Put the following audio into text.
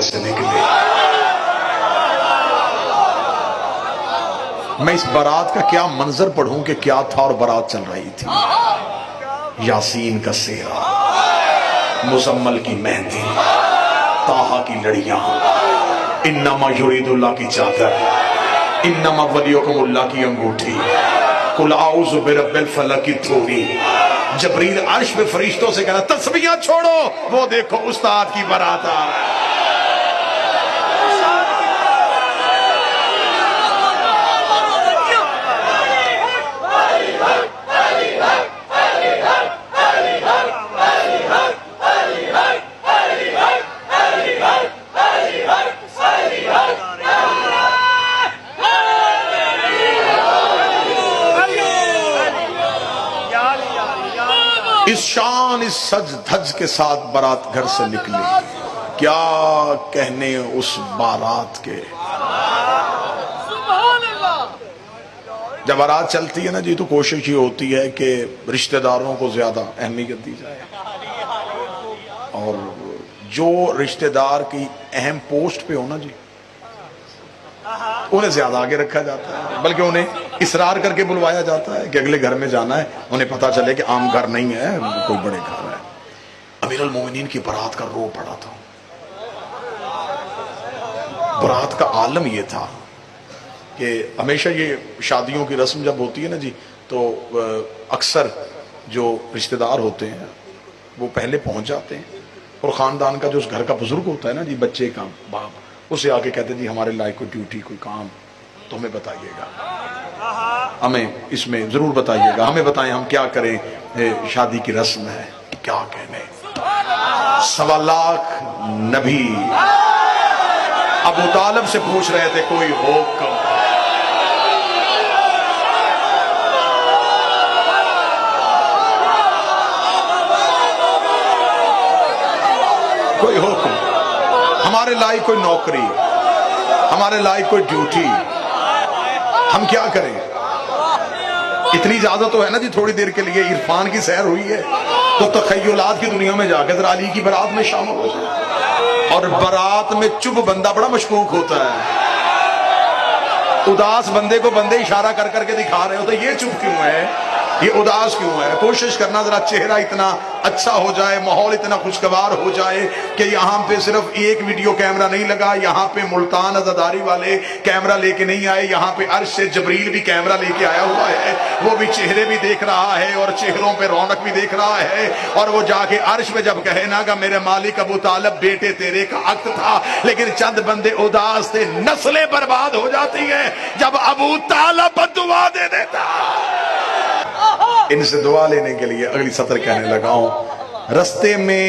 घर से निकले। मैं इस बारात का क्या मंजर पढ़ूं कि क्या था, और बारात चल रही थी। यासीन का सेहरा, मुजम्मल की मेहंदी, ताहा की लड़ियां, इन्नमा युरीदुल्लाह की चादर, इन्नमा वलियुकुमुल्लाह की अंगूठी, कुल आऊज़ु बिरब्बिल फलक की थोड़ी। जबरील अर्श में फरिश्तों से कहना तस्बीहां छोड़ो, वो देखो उस्ताद की बारात आ रहा है। इस शान इस सज धज के साथ बारात घर से निकली। क्या कहने उस बारात के। जब बारात चलती है ना जी, तो कोशिश ये होती है कि रिश्तेदारों को ज्यादा अहमियत दी जाए, और जो रिश्तेदार की अहम पोस्ट पे हो ना जी, उन्हें ज्यादा आगे रखा जाता है, बल्कि उन्हें इसरार करके बुलवाया जाता है कि अगले घर में जाना है। उन्हें पता चले कि आम घर नहीं है, कोई बड़े घर है। अमीरुल मोमिनीन की बारात का रो पड़ा था। बारात का आलम यह था कि हमेशा ये शादियों की रस्म जब होती है ना जी, तो अक्सर जो रिश्तेदार होते हैं वो पहले पहुंच जाते हैं, और खानदान का जो उस घर का बुजुर्ग होता है ना जी, बच्चे का बाप, उसे आके कहते हैं जी हमारे लायक कोई ड्यूटी कोई काम तो हमें बताइएगा, हमें इसमें जरूर बताइएगा, हमें बताएं हम क्या करें, शादी की रस्म है। क्या कहने, 1.25 लाख नबी अबू तालिब से पूछ रहे थे कोई हुक्म। कोई हुक्म, हमारे लायक कोई नौकरी, हमारे लायक कोई ड्यूटी, हम क्या करें। इतनी इजाजत तो है ना जी, थोड़ी देर के लिए इरफान की सैर हुई है तो तखय्युलात की दुनिया में जाकर जरा अली की बारात में शामिल हो जाए। और बारात में चुप बंदा बड़ा मशकूक होता है। उदास बंदे को बंदे इशारा कर करके दिखा रहे हो तो ये चुप क्यों है, ये उदास क्यों है। कोशिश करना जरा चेहरा इतना अच्छा हो जाए, माहौल इतना खुशगवार हो जाए कि यहाँ पे सिर्फ एक वीडियो कैमरा नहीं लगा, यहाँ पे मुल्तान अज़ादारी वाले कैमरा लेके नहीं आए, यहाँ पे अर्श से जबरील भी कैमरा लेके आया हुआ है, वो भी चेहरे भी देख रहा है और चेहरों पे रौनक भी देख रहा है। और वो जाके अर्श में जब कहे ना कि मेरे मालिक अबू तालिब बेटे तेरे का हक था, लेकिन चंद बंदे उदास थे, नस्लें बर्बाद हो जाती है जब अबू तालिब बद्दुआ दे देता। इनसे दुआ लेने के लिए अगली सत्र कहने लगा हूं, रस्ते में